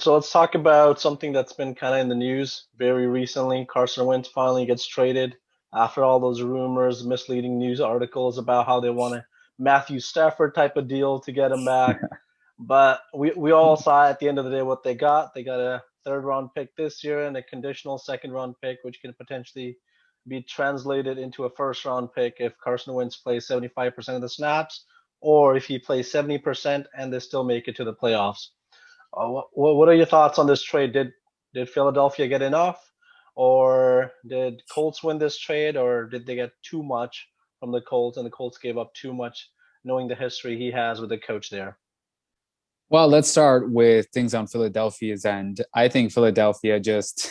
So let's talk about something that's been kind of in the news very recently. Carson Wentz finally gets traded after all those rumors, misleading news articles about how they want a Matthew Stafford type of deal to get him back. But we all saw at the end of the day what they got. They got a third round pick this year and a conditional second round pick, which can potentially be translated into a first round pick if Carson Wentz plays 75% of the snaps, or if he plays 70% and they still make it to the playoffs. What are your thoughts on this trade? Did Philadelphia get enough, or did Colts win this trade, or did they get too much from the Colts and the Colts gave up too much, knowing the history he has with the coach there? Well, let's start with things on Philadelphia's end. I think Philadelphia just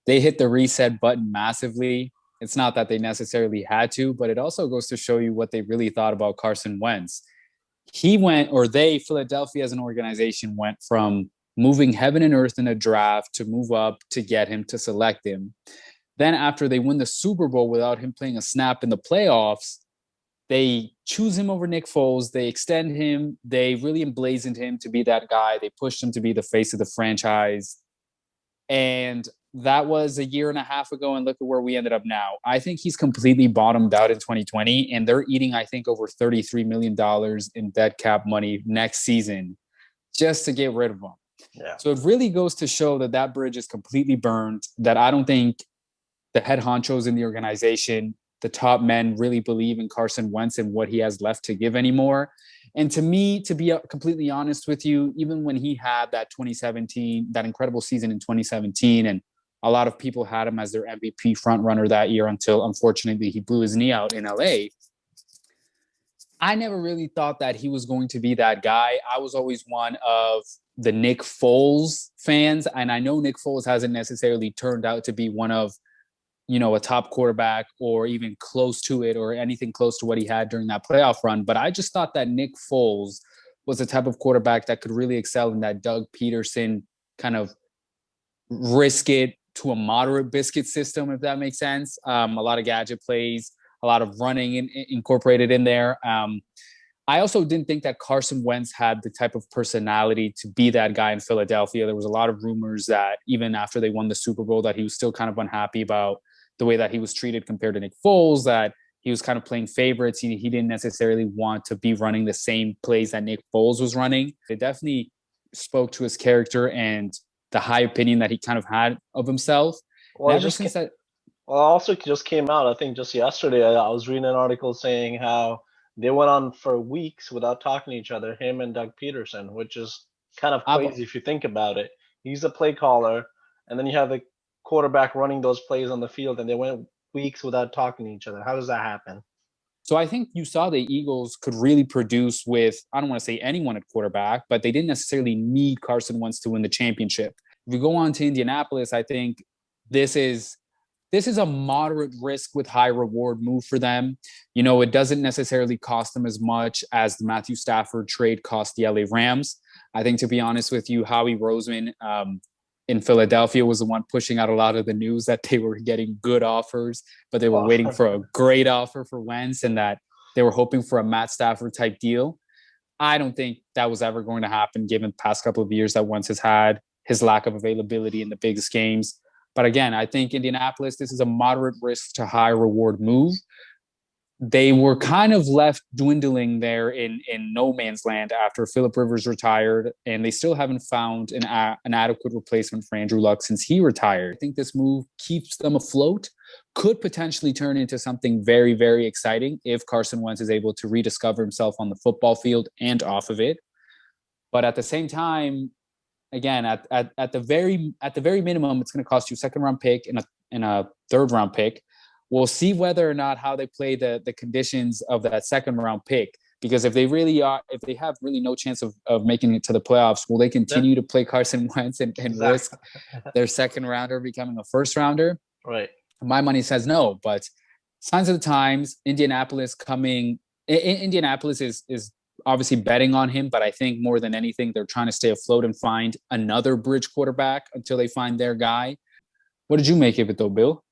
they hit the reset button massively. It's not that they necessarily had to, but it also goes to show you what they really thought about Carson Wentz. Philadelphia as an organization went from moving heaven and earth in a draft to move up to get him to select him. Then after they win the Super Bowl without him playing a snap in the playoffs, they choose him over Nick Foles. They extend him. They really emblazoned him to be that guy. They pushed him to be the face of the franchise. And that was a year and a half ago. And look at where we ended up now. I think he's completely bottomed out in 2020. And they're eating, I think, over $33 million in dead cap money next season just to get rid of him. Yeah. So it really goes to show that that bridge is completely burned, that I don't think the head honchos in the organization, the top men, really believe in Carson Wentz and what he has left to give anymore. And to me, to be completely honest with you, even when he had that 2017, that incredible season in 2017, and a lot of people had him as their MVP frontrunner that year until, unfortunately, he blew his knee out in LA. I never really thought that he was going to be that guy. I was always one of the Nick Foles fans, and I know Nick Foles hasn't necessarily turned out to be one of a top quarterback or even close to it or anything close to what he had during that playoff run. But I just thought that Nick Foles was the type of quarterback that could really excel in that Doug Peterson kind of risk it to a moderate biscuit system, if that makes sense. A lot of gadget plays, a lot of running incorporated in there. I also didn't think that Carson Wentz had the type of personality to be that guy in Philadelphia. There was a lot of rumors that even after they won the Super Bowl, that he was still kind of unhappy about the way that he was treated compared to Nick Foles, that he was kind of playing favorites. He didn't necessarily want to be running the same plays that Nick Foles was running. It definitely spoke to his character and the high opinion that he kind of had of himself. Well, And it ever just since that, well, also just came out. I think just yesterday, I was reading an article saying how they went on for weeks without talking to each other, him and Doug Peterson, which is kind of I've crazy if you think about it. He's the play caller, and then you have the quarterback running those plays on the field, and they went weeks without talking to each other. How does that happen? So I think you saw the Eagles could really produce with, I don't want to say anyone at quarterback, but they didn't necessarily need Carson Wentz to win the championship. If we go on to Indianapolis, I think this is a moderate risk with high reward move for them. It doesn't necessarily cost them as much as the Matthew Stafford trade cost the LA Rams. I think, to be honest with you, Howie Roseman in Philadelphia was the one pushing out a lot of the news that they were getting good offers, but they were Well, waiting for a great offer for Wentz and that they were hoping for a Matt Stafford type deal. I don't think that was ever going to happen given the past couple of years that Wentz has had, his lack of availability in the biggest games. But again, I think Indianapolis, this is a moderate risk to high reward move. They were kind of left dwindling there in no man's land after Philip Rivers retired, and they still haven't found an adequate replacement for Andrew Luck since he retired. I think this move keeps them afloat, could potentially turn into something very, very exciting if Carson Wentz is able to rediscover himself on the football field and off of it. But at the same time, again, at the very minimum, it's going to cost you a second round pick and a third round pick. We'll see whether or not how they play the conditions of that second round pick. Because if they have really no chance of making it to the playoffs, will they yeah, continue to play Carson Wentz and risk exactly. their second rounder becoming a first rounder? Right. My money says no, but signs of the times, Indianapolis is obviously betting on him, but I think more than anything, they're trying to stay afloat and find another bridge quarterback until they find their guy. What did you make of it though, Bill?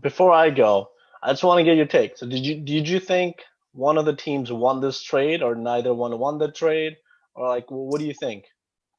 Before I go, I just want to get your take. So did you think one of the teams won this trade, or neither one won the trade, or like what do you think?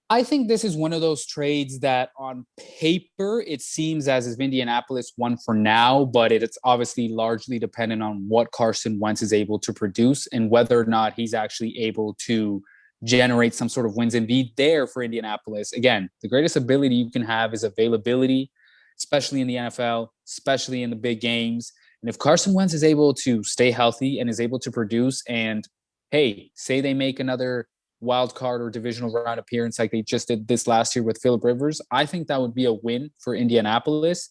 I think this is one of those trades that on paper, it seems as if Indianapolis won for now, but it's obviously largely dependent on what Carson Wentz is able to produce and whether or not he's actually able to generate some sort of wins and be there for Indianapolis. Again, the greatest ability you can have is availability, especially in the NFL, especially in the big games. And if Carson Wentz is able to stay healthy and is able to produce, and hey, say they make another wild card or divisional round appearance like they just did this last year with Philip Rivers, I think that would be a win for Indianapolis.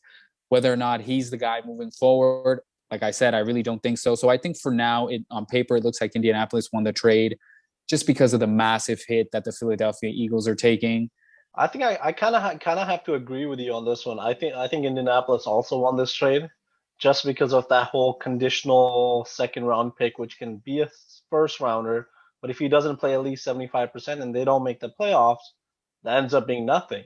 Whether or not he's the guy moving forward, like I said, I really don't think so. So I think for now, on paper, it looks like Indianapolis won the trade just because of the massive hit that the Philadelphia Eagles are taking. I think I kind of have to agree with you on this one. I think Indianapolis also won this trade just because of that whole conditional second round pick, which can be a first rounder, but if he doesn't play at least 75% and they don't make the playoffs, that ends up being nothing.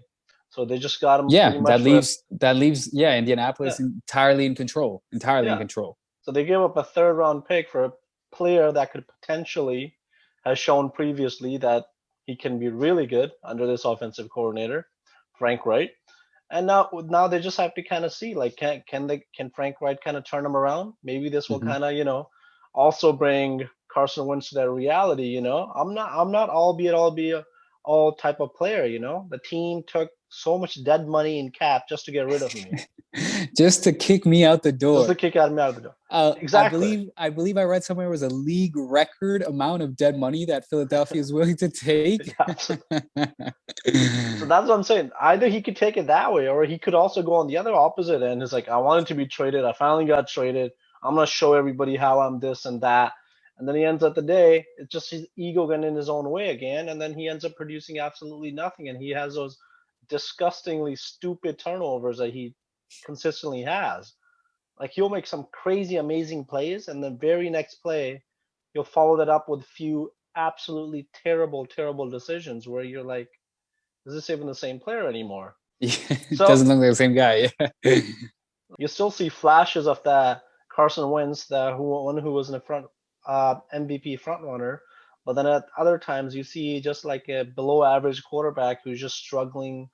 So they just got him pretty Yeah, much for that leaves yeah, Indianapolis entirely in control, entirely in yeah. control. So they gave up a third round pick for a player that could potentially has shown previously that he can be really good under this offensive coordinator, Frank Wright. And now they just have to kind of see like can Frank Wright kind of turn them around? Maybe this will Mm-hmm. kind of also bring Carson Wentz to that reality. I'm not albeit all type of player. The team took so much dead money in cap just to get rid of me, Just to kick me out the just door. to kick me out of the door. I Exactly. believe I read somewhere it was a league record amount of dead money that Philadelphia is willing to take. Yeah. So that's what I'm saying. Either he could take it that way, or he could also go on the other opposite end. It's like, I wanted to be traded. I finally got traded. I'm gonna show everybody how I'm this and that. And then he ends up the day, it's just his ego getting in his own way again, and then he ends up producing absolutely nothing. And he has those disgustingly stupid turnovers that he consistently has. Like he'll make some crazy, amazing plays, and the very next play, he'll follow that up with a few absolutely terrible, terrible decisions where you're like, is this even the same player anymore? It So doesn't look like the same guy. Yeah. you still see flashes of that Carson Wentz, one who was in the front MVP front runner, but then at other times you see just like a below average quarterback who's just struggling,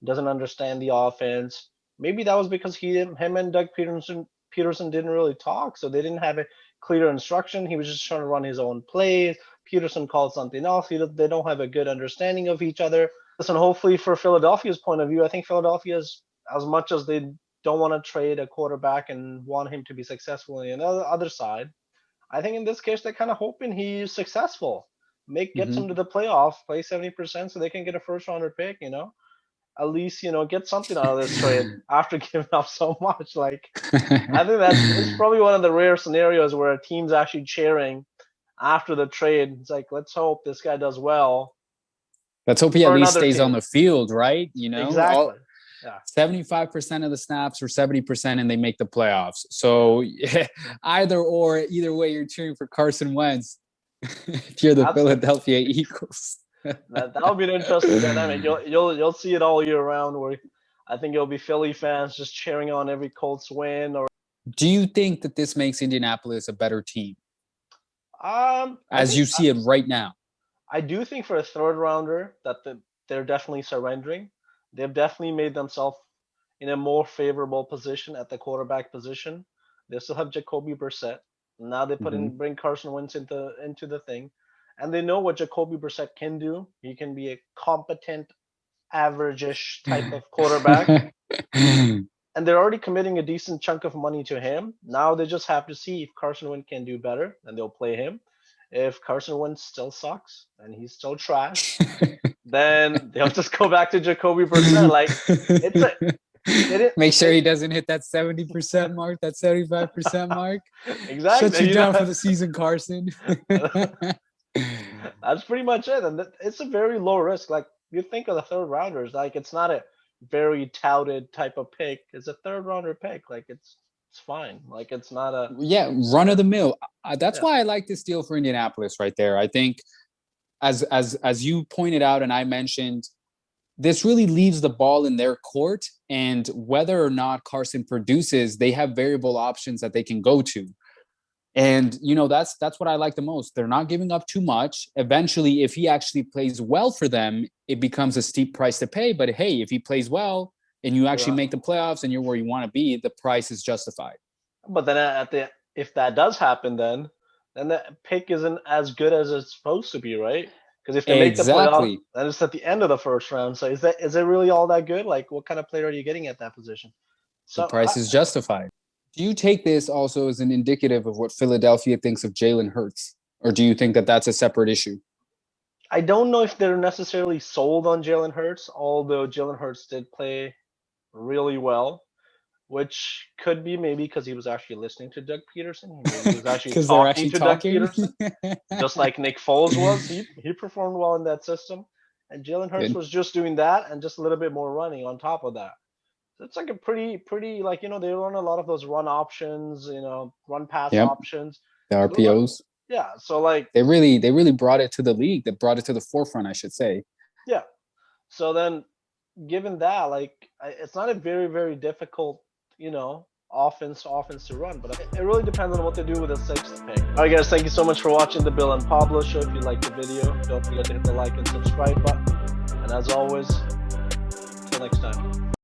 doesn't understand the offense. Maybe that was because him and Doug Peterson didn't really talk, so they didn't have a clear instruction. He was just trying to run his own plays. Peterson called something else. They don't have a good understanding of each other. Listen, hopefully for Philadelphia's point of view, I think Philadelphia's, as much as they don't want to trade a quarterback and want him to be successful on the other side, I think in this case they're kind of hoping he's successful. Gets Mm-hmm. them to the playoffs, play 70% so they can get a first rounder pick. At least get something out of this trade after giving up so much. Like I think it's probably one of the rare scenarios where a team's actually cheering after the trade. It's like, let's hope this guy does well Let's hope he at for least another stays on team. the field, right? All Exactly. Yeah. 75% of the snaps or 70% and they make the playoffs. So yeah, either way, you're cheering for Carson Wentz if you're the That's Philadelphia Eagles. that'll be an interesting dynamic. You'll see it all year round. Where I think it'll be Philly fans just cheering on every Colts win. Or Do you think that this makes Indianapolis a better team I as think you see it right now? I do think for a third rounder that they're definitely surrendering. They've definitely made themselves in a more favorable position at the quarterback position. They still have Jacoby Brissett. Now they Mm-hmm. bring Carson Wentz into the thing, and they know what Jacoby Brissett can do. He can be a competent, average-ish type of quarterback, and they're already committing a decent chunk of money to him. Now they just have to see if Carson Wentz can do better, and they'll play him. If Carson Wentz still sucks and he's still trash, then they'll just go back to Jacoby Brissett. Like it's a they didn't Make sure they he doesn't hit that 70% mark, that 75% mark. Shut exactly you down for the season, Carson. that's pretty much it, and it's a very low risk. Like you think of the third rounders, like it's not a very touted type of pick. It's a third rounder pick. Like it's fine. Like it's not a Yeah, run of yeah the mill. That's yeah why I like this deal for Indianapolis right there. I think as you pointed out and I mentioned, this really leaves the ball in their court, and whether or not Carson produces, they have variable options that they can go to. And that's what I like the most. They're not giving up too much. Eventually, if he actually plays well for them, it becomes a steep price to pay. But hey, if he plays well and you actually Yeah. make the playoffs and you're where you want to be, the price is justified. But then if that does happen, then the pick isn't as good as it's supposed to be, right? Because if they make the playoff, Exactly. then it's at the end of the first round. So is it really all that good? Like, what kind of player are you getting at that position? The So price is justified. Do you take this also as an indicative of what Philadelphia thinks of Jalen Hurts? Or do you think that that's a separate issue? I don't know if they're necessarily sold on Jalen Hurts, although Jalen Hurts did play really well, which could be maybe because he was actually listening to Doug Peterson. Maybe he was actually Because they're talking actually to Doug talking? Peterson, just like Nick Foles was. He performed well in that system, and Jalen Hurts Good. was just doing that and just a little bit more running on top of that. So it's like a pretty like they run a lot of those run options, run pass Yep. options. The So those are RPOs. yeah. So like They really brought it to the league. They brought it to the forefront, I should say. yeah. So then given that, like, it's not a very, very difficult, offense to run, but it really depends on what they do with the sixth pick. All right, guys, thank you so much for watching the Bill and Pablo show. If you liked the video, don't forget to hit the like and subscribe button. And as always, till next time.